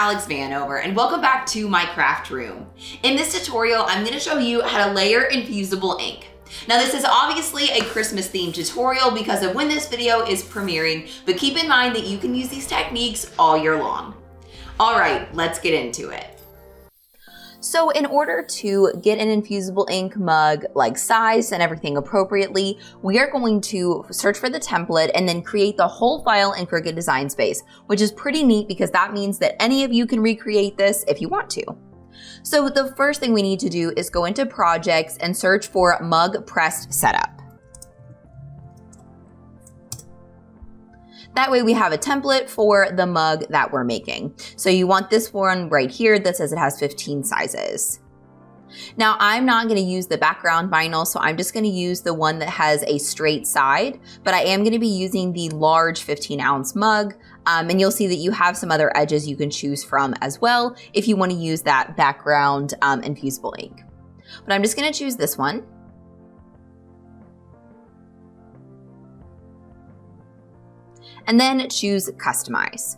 Alex Vanover and welcome back to my craft room. In this tutorial, I'm going to show you how to layer infusible ink. Now this is obviously a Christmas themed tutorial because of when this video is premiering, but keep in mind that you can use these techniques all year long. All right, let's get into it. So in order to get an infusible ink mug like sized and everything appropriately, we are going to search for the template and then create the whole file in Cricut Design Space, which is pretty neat because that means that any of you can recreate this if you want to. So the first thing we need to do is go into projects and search for Mug Press setup. That way we have a template for the mug that we're making. So you want this one right here that says it has 15 sizes. Now I'm not gonna use the background vinyl, so I'm just gonna use the one that has a straight side, but I am gonna be using the large 15-ounce mug, and you'll see that you have some other edges you can choose from as well if you wanna use that background infusible ink. But I'm just gonna choose this one. And then choose Customize.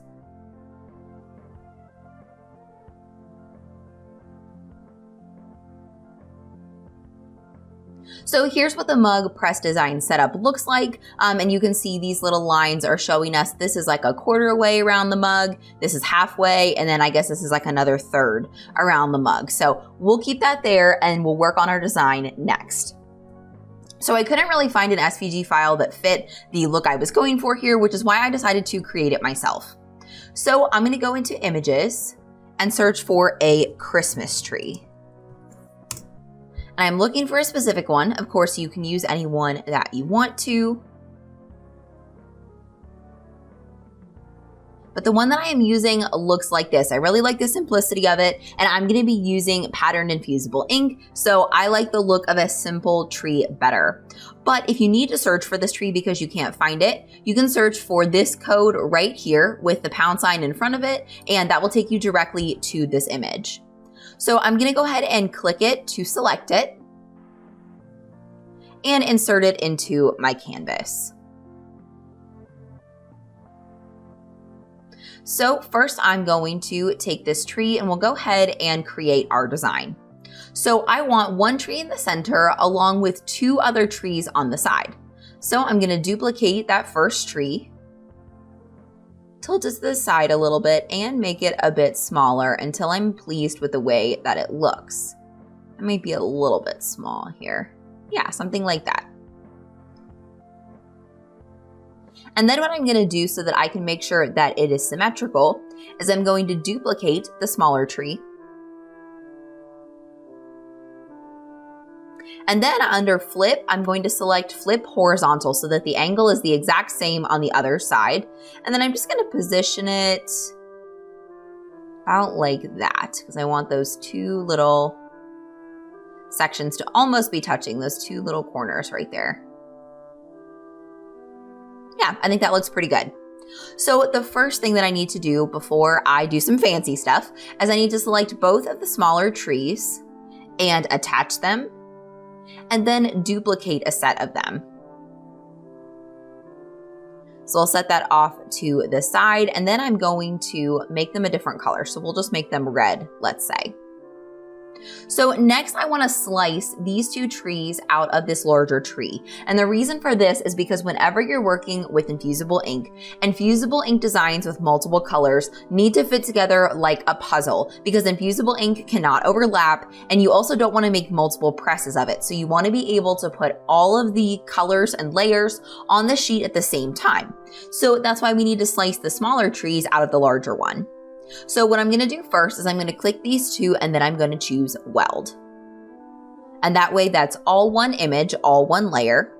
So here's what the Mug Press design setup looks like, and you can see these little lines are showing us this is like a quarter way around the mug, this is halfway, and then I guess this is like another third around the mug. So we'll keep that there and we'll work on our design next. So I couldn't really find an SVG file that fit the look I was going for here, which is why I decided to create it myself. So I'm gonna go into images and search for a Christmas tree. And I'm looking for a specific one. Of course, you can use any one that you want to. But the one that I am using looks like this. I really like the simplicity of it, and I'm gonna be using patterned infusible ink, so I like the look of a simple tree better. But if you need to search for this tree because you can't find it, you can search for this code right here with the pound sign in front of it, and that will take you directly to this image. So I'm gonna go ahead and click it to select it and insert it into my canvas. So first I'm going to take this tree and we'll go ahead and create our design. So I want one tree in the center along with two other trees on the side. So I'm gonna duplicate that first tree, tilt it to the side a little bit and make it a bit smaller until I'm pleased with the way that it looks. It might be a little bit small here. Yeah, something like that. And then what I'm gonna do so that I can make sure that it is symmetrical is I'm going to duplicate the smaller tree. And then under flip, I'm going to select flip horizontal so that the angle is the exact same on the other side. And then I'm just gonna position it about like that because I want those two little sections to almost be touching, those two little corners right there. Yeah, I think that looks pretty good. So the first thing that I need to do before I do some fancy stuff is I need to select both of the smaller trees and attach them, and then duplicate a set of them. So I'll set that off to the side, and then I'm going to make them a different color. So we'll just make them red, let's say. So next I want to slice these two trees out of this larger tree. And the reason for this is because whenever you're working with infusible ink designs with multiple colors need to fit together like a puzzle because infusible ink cannot overlap, and you also don't want to make multiple presses of it. So you want to be able to put all of the colors and layers on the sheet at the same time. So that's why we need to slice the smaller trees out of the larger one. So what I'm gonna do first is I'm gonna click these two and then I'm gonna choose weld. And that way that's all one image, all one layer.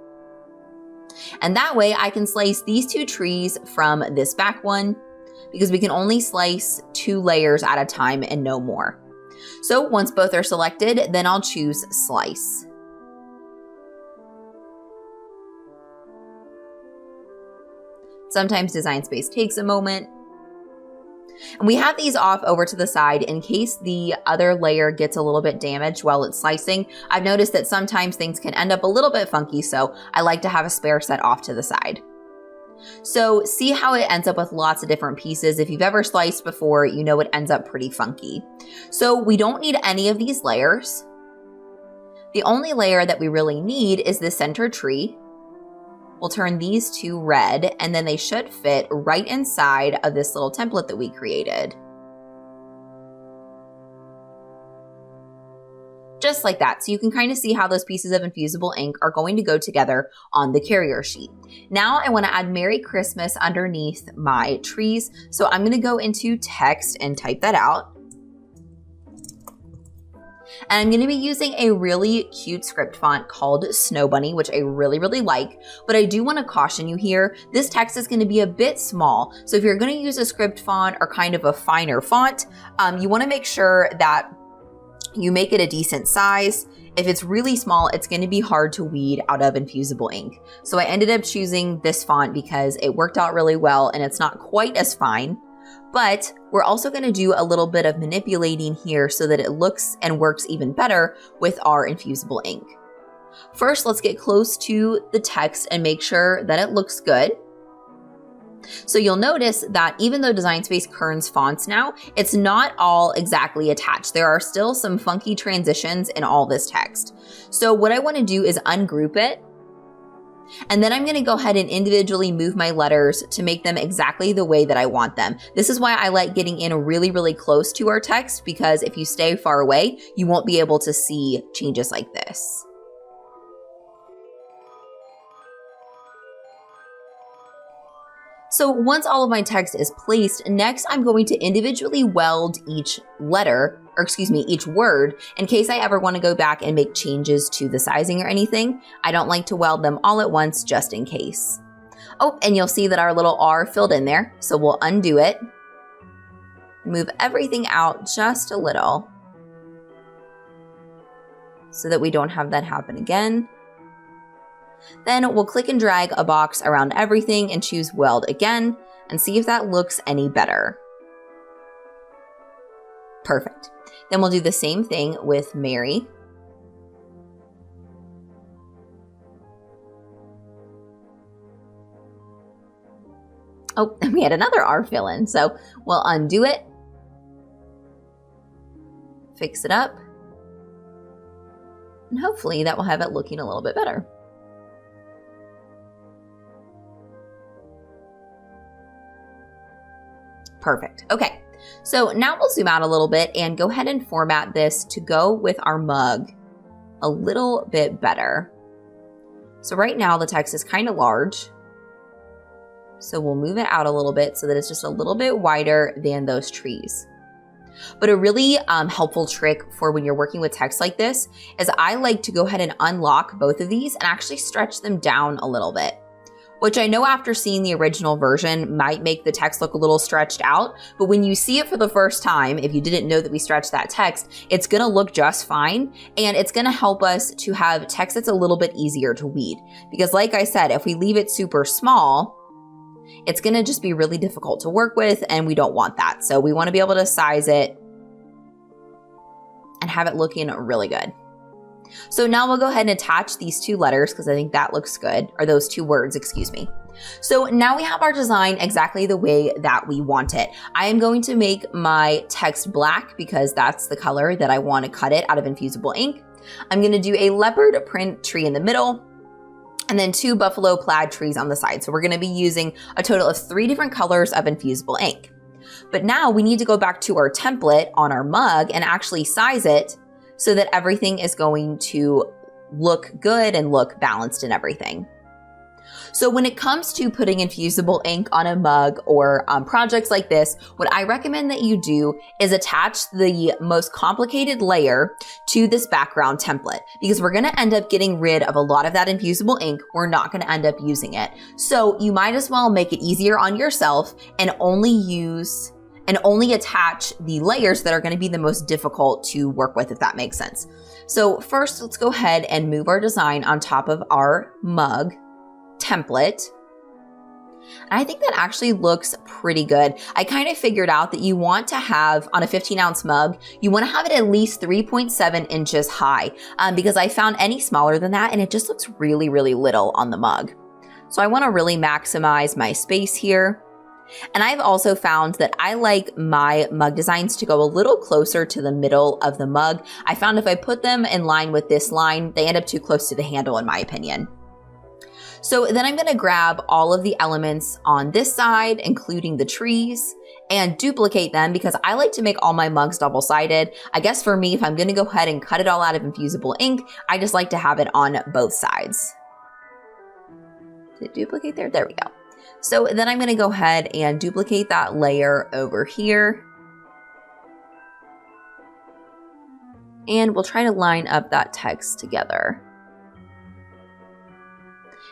And that way I can slice these two trees from this back one because we can only slice two layers at a time and no more. So once both are selected, then I'll choose slice. Sometimes Design Space takes a moment. And we have these off over to the side in case the other layer gets a little bit damaged while it's slicing. I've noticed that sometimes things can end up a little bit funky, so I like to have a spare set off to the side. So see how it ends up with lots of different pieces. If you've ever sliced before, you know it ends up pretty funky. So we don't need any of these layers. The only layer that we really need is the center tree. We'll turn these two red, and then they should fit right inside of this little template that we created. Just like that. So you can kind of see how those pieces of infusible ink are going to go together on the carrier sheet. Now I want to add Merry Christmas underneath my trees. So I'm going to go into text and type that out. And I'm going to be using a really cute script font called Snow Bunny, which I really, really like. But I do want to caution you here, this text is going to be a bit small. So if you're going to use a script font or kind of a finer font, you want to make sure that you make it a decent size. If it's really small, it's going to be hard to weed out of infusible ink. So I ended up choosing this font because it worked out really well and it's not quite as fine. But we're also going to do a little bit of manipulating here so that it looks and works even better with our infusible ink. First, let's get close to the text and make sure that it looks good. So you'll notice that even though Design Space kerns fonts now, it's not all exactly attached. There are still some funky transitions in all this text. So what I want to do is ungroup it. And then I'm going to go ahead and individually move my letters to make them exactly the way that I want them. This is why I like getting in really, really close to our text, because if you stay far away, you won't be able to see changes like this. So once all of my text is placed, next I'm going to individually weld each letter, or excuse me, each word, in case I ever want to go back and make changes to the sizing or anything. I don't like to weld them all at once just in case. Oh, and you'll see that our little R filled in there, so we'll undo it. Move everything out just a little so that we don't have that happen again. Then we'll click and drag a box around everything and choose Weld again and see if that looks any better. Perfect. Then we'll do the same thing with Mary. Oh, and we had another R fill in, so we'll undo it, fix it up, and hopefully that will have it looking a little bit better. Perfect. Okay, so now we'll zoom out a little bit and go ahead and format this to go with our mug a little bit better. So right now the text is kind of large, so we'll move it out a little bit so that it's just a little bit wider than those trees. But a really helpful trick for when you're working with text like this is I like to go ahead and unlock both of these and actually stretch them down a little bit, which I know after seeing the original version might make the text look a little stretched out, but when you see it for the first time, if you didn't know that we stretched that text, it's gonna look just fine, and it's gonna help us to have text that's a little bit easier to weed. Because like I said, if we leave it super small, it's gonna just be really difficult to work with, and we don't want that. So we wanna be able to size it and have it looking really good. So now we'll go ahead and attach these two letters because I think that looks good, or those two words, excuse me. So now we have our design exactly the way that we want it. I am going to make my text black because that's the color that I want to cut it out of infusible ink. I'm going to do a leopard print tree in the middle, and then 2 buffalo plaid trees on the side. So we're going to be using a total of 3 different colors of infusible ink. But now we need to go back to our template on our mug and actually size it so that everything is going to look good and look balanced and everything. So when it comes to putting infusible ink on a mug or projects like this, what I recommend that you do is attach the most complicated layer to this background template, because we're gonna end up getting rid of a lot of that infusible ink. We're not gonna end up using it. So you might as well make it easier on yourself and only attach the layers that are going to be the most difficult to work with, if that makes sense. So first, let's go ahead and move our design on top of our mug template. And I think that actually looks pretty good. I kind of figured out that you want to have, on a 15-ounce mug, you want to have it at least 3.7 inches high, because I found any smaller than that and it just looks really, really little on the mug. So I want to really maximize my space here. And I've also found that I like my mug designs to go a little closer to the middle of the mug. I found if I put them in line with this line, they end up too close to the handle in my opinion. So then I'm gonna grab all of the elements on this side, including the trees, and duplicate them because I like to make all my mugs double-sided. I guess for me, if I'm gonna go ahead and cut it all out of Infusible ink, I just like to have it on both sides. Did it duplicate there? There we go. So then I'm gonna go ahead and duplicate that layer over here. And we'll try to line up that text together.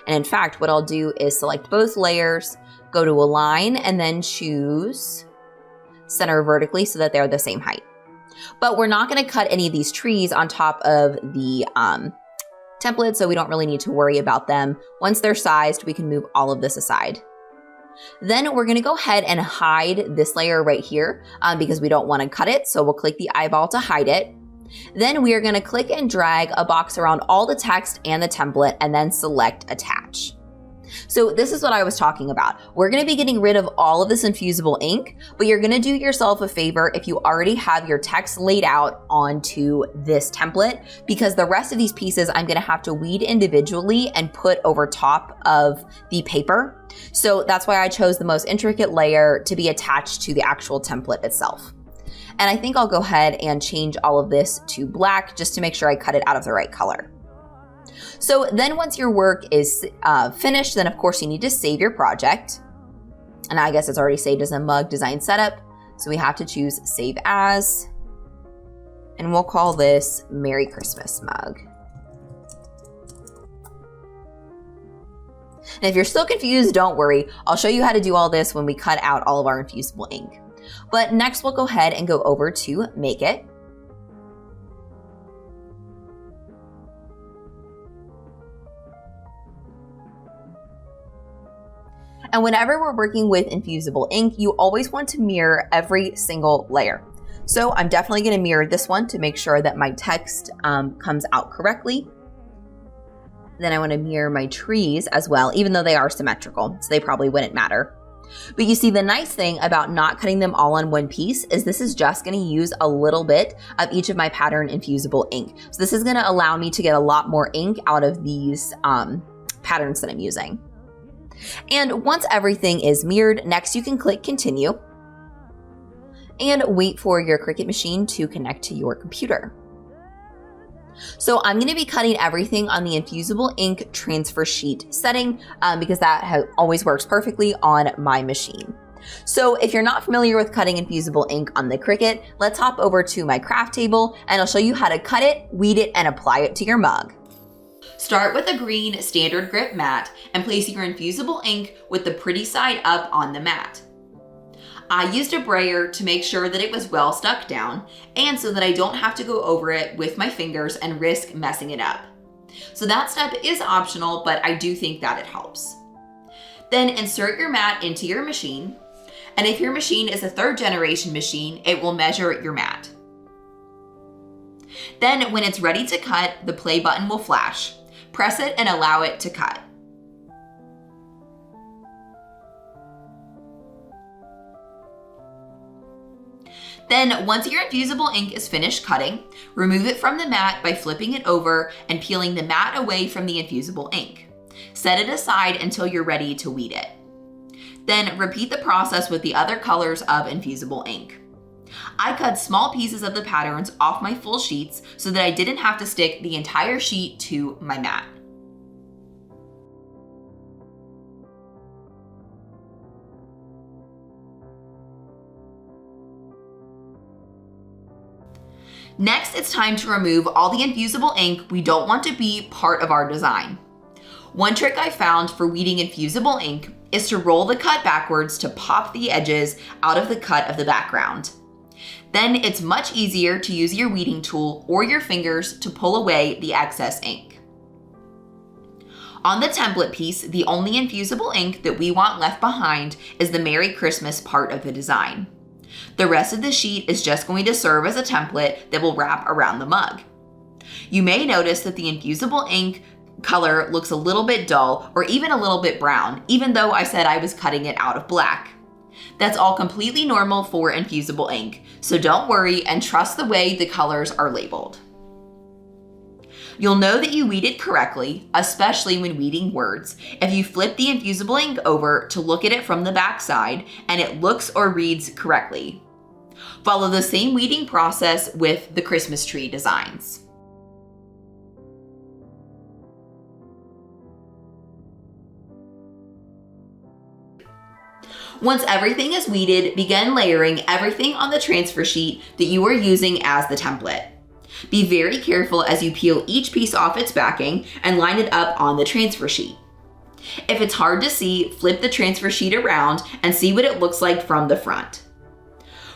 And in fact, what I'll do is select both layers, go to Align, and then choose Center vertically so that they're the same height. But we're not gonna cut any of these trees on top of the template, so we don't really need to worry about them. Once they're sized, we can move all of this aside. Then we're gonna go ahead and hide this layer right here because we don't wanna cut it, so we'll click the eyeball to hide it. Then we are gonna click and drag a box around all the text and the template and then select Attach. So this is what I was talking about. We're gonna be getting rid of all of this infusible ink, but you're gonna do yourself a favor if you already have your text laid out onto this template, because the rest of these pieces I'm gonna have to weed individually and put over top of the paper. So that's why I chose the most intricate layer to be attached to the actual template itself. And I think I'll go ahead and change all of this to black just to make sure I cut it out of the right color. So then once your work is finished, then of course you need to save your project. And I guess it's already saved as a mug design setup. So we have to choose Save As. And we'll call this Merry Christmas Mug. And if you're still confused, don't worry. I'll show you how to do all this when we cut out all of our infusible ink. But next we'll go ahead and go over to Make It. And whenever we're working with infusible ink, you always want to mirror every single layer. So I'm definitely gonna mirror this one to make sure that my text comes out correctly. Then I wanna mirror my trees as well, even though they are symmetrical, so they probably wouldn't matter. But you see, the nice thing about not cutting them all on one piece is this is just gonna use a little bit of each of my pattern infusible ink. So this is gonna allow me to get a lot more ink out of these patterns that I'm using. And once everything is mirrored, next you can click Continue and wait for your Cricut machine to connect to your computer. So I'm going to be cutting everything on the infusible ink transfer sheet setting because that always works perfectly on my machine. So if you're not familiar with cutting infusible ink on the Cricut, let's hop over to my craft table and I'll show you how to cut it, weed it, and apply it to your mug. Start with a green standard grip mat and place your infusible ink with the pretty side up on the mat. I used a brayer to make sure that it was well stuck down and so that I don't have to go over it with my fingers and risk messing it up. So that step is optional, but I do think that it helps. Then insert your mat into your machine, and if your machine is a 3rd generation machine, it will measure your mat. Then when it's ready to cut, the play button will flash. Press it and allow it to cut. Then once your infusible ink is finished cutting, remove it from the mat by flipping it over and peeling the mat away from the infusible ink. Set it aside until you're ready to weed it. Then repeat the process with the other colors of infusible ink. I cut small pieces of the patterns off my full sheets so that I didn't have to stick the entire sheet to my mat. Next, it's time to remove all the infusible ink we don't want to be part of our design. One trick I found for weeding infusible ink is to roll the cut backwards to pop the edges out of the cut of the background. Then it's much easier to use your weeding tool or your fingers to pull away the excess ink. On the template piece, the only infusible ink that we want left behind is the Merry Christmas part of the design. The rest of the sheet is just going to serve as a template that will wrap around the mug. You may notice that the infusible ink color looks a little bit dull or even a little bit brown, even though I said I was cutting it out of black. That's all completely normal for infusible ink, so don't worry and trust the way the colors are labeled. You'll know that you weeded correctly, especially when weeding words, if you flip the infusible ink over to look at it from the back side and it looks or reads correctly. Follow the same weeding process with the Christmas tree designs. Once everything is weeded, begin layering everything on the transfer sheet that you are using as the template. Be very careful as you peel each piece off its backing and line it up on the transfer sheet. If it's hard to see, flip the transfer sheet around and see what it looks like from the front.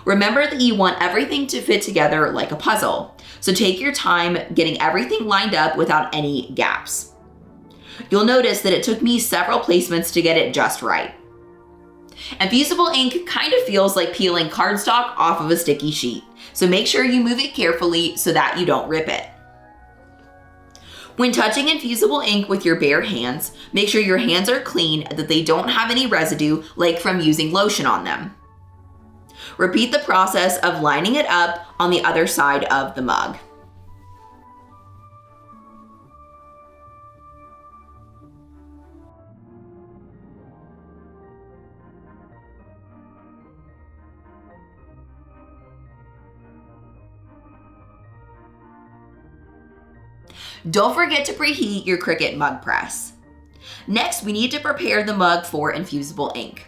Remember that you want everything to fit together like a puzzle, so take your time getting everything lined up without any gaps. You'll notice that it took me several placements to get it just right. Infusible ink kind of feels like peeling cardstock off of a sticky sheet, so make sure you move it carefully so that you don't rip it. When touching infusible ink with your bare hands, make sure your hands are clean, that they don't have any residue like from using lotion on them. Repeat the process of lining it up on the other side of the mug. Don't forget to preheat your Cricut Mug Press. Next, we need to prepare the mug for infusible ink.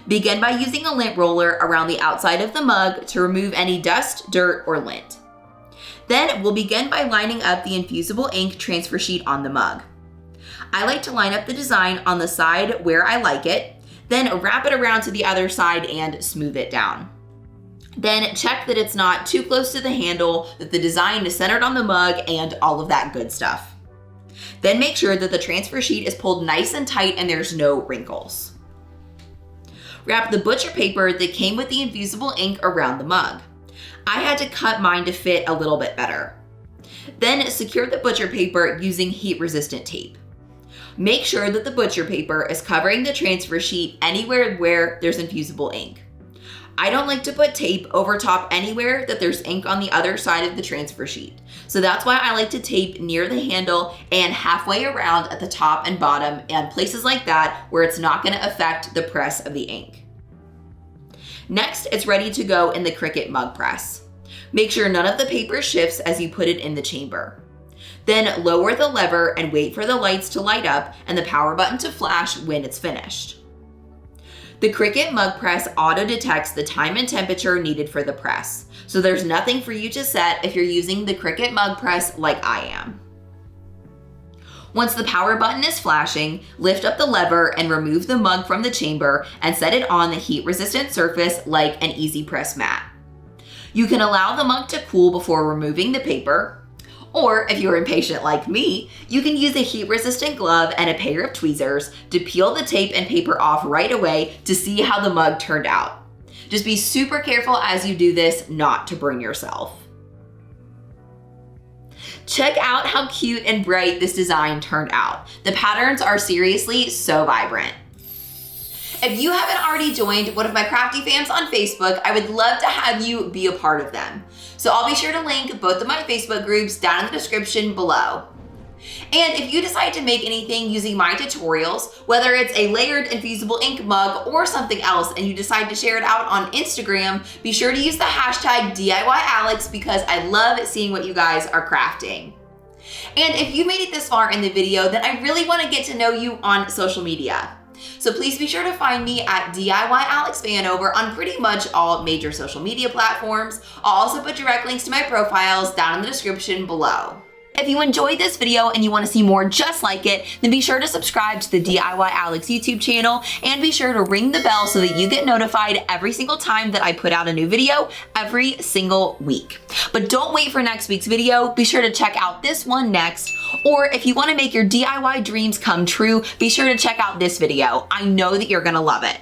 Begin by using a lint roller around the outside of the mug to remove any dust, dirt, or lint. Then we'll begin by lining up the infusible ink transfer sheet on the mug. I like to line up the design on the side where I like it, then wrap it around to the other side and smooth it down. Then check that it's not too close to the handle, that the design is centered on the mug, and all of that good stuff. Then make sure that the transfer sheet is pulled nice and tight and there's no wrinkles. Wrap the butcher paper that came with the infusible ink around the mug. I had to cut mine to fit a little bit better. Then secure the butcher paper using heat-resistant tape. Make sure that the butcher paper is covering the transfer sheet anywhere where there's infusible ink. I don't like to put tape over top anywhere that there's ink on the other side of the transfer sheet. So that's why I like to tape near the handle and halfway around at the top and bottom and places like that where it's not going to affect the press of the ink. Next, it's ready to go in the Cricut Mug Press. Make sure none of the paper shifts as you put it in the chamber. Then lower the lever and wait for the lights to light up and the power button to flash when it's finished. The Cricut Mug Press auto-detects the time and temperature needed for the press, so there's nothing for you to set if you're using the Cricut Mug Press like I am. Once the power button is flashing, lift up the lever and remove the mug from the chamber and set it on the heat-resistant surface like an easy press mat. You can allow the mug to cool before removing the paper, or if you're impatient like me, you can use a heat-resistant glove and a pair of tweezers to peel the tape and paper off right away to see how the mug turned out. Just be super careful as you do this not to burn yourself. Check out how cute and bright this design turned out. The patterns are seriously so vibrant. If you haven't already joined one of my crafty fams on Facebook, I would love to have you be a part of them. So I'll be sure to link both of my Facebook groups down in the description below. And if you decide to make anything using my tutorials, whether it's a layered infusible ink mug or something else, and you decide to share it out on Instagram, be sure to use the hashtag DIYAlex because I love seeing what you guys are crafting. And if you made it this far in the video, then I really want to get to know you on social media. So please be sure to find me at DIYAlexFanover on pretty much all major social media platforms. I'll also put direct links to my profiles down in the description below. If you enjoyed this video and you want to see more just like it, then be sure to subscribe to the DIY Alex YouTube channel and be sure to ring the bell so that you get notified every single time that I put out a new video every single week. But don't wait for next week's video. Be sure to check out this one next. Or if you want to make your DIY dreams come true, be sure to check out this video. I know that you're going to love it.